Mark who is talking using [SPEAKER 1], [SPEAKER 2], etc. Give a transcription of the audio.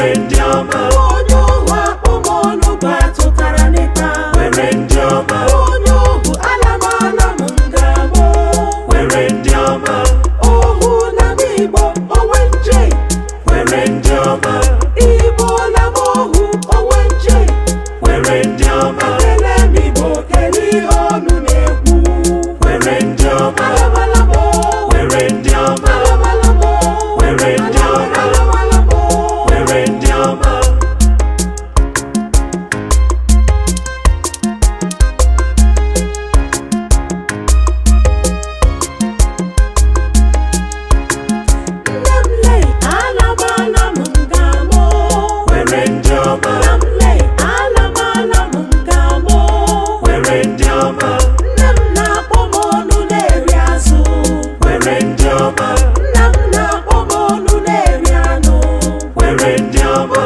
[SPEAKER 1] were ndị ọma.
[SPEAKER 2] Onye ohu akpọmọnụ batụtara n'ịta.
[SPEAKER 1] Were ndị ọma.
[SPEAKER 2] Onye ohu ala m ngamo.
[SPEAKER 1] Were ndị ọma.
[SPEAKER 2] Ohu na m Igbo onwe nje.
[SPEAKER 1] Were ndị ọma.
[SPEAKER 2] Igbo na m ohu onwe nje.
[SPEAKER 1] Were ndị ọma.
[SPEAKER 2] Ekele m Igbo kele ihe ọnụ na-ekwu.
[SPEAKER 1] Were ndị ọma.
[SPEAKER 2] Alamala m o.
[SPEAKER 1] Were ndị ọma.
[SPEAKER 2] Alamala m o.
[SPEAKER 1] Were ndị ọma.
[SPEAKER 2] Alamala m o.
[SPEAKER 1] Were ndị ọma.
[SPEAKER 2] Nne m lee alamala m ngamo.
[SPEAKER 1] Were ndị ọma.
[SPEAKER 2] Nna m lee alamala m ngamo.
[SPEAKER 1] Were ndị ọma.
[SPEAKER 2] Nne m na-akpọ m ọnụ na-eri azụ.
[SPEAKER 1] Were ndị ọma.
[SPEAKER 2] Nna m na-akpọ m ọnụ na-eri anụ.
[SPEAKER 1] Were ndị ọma.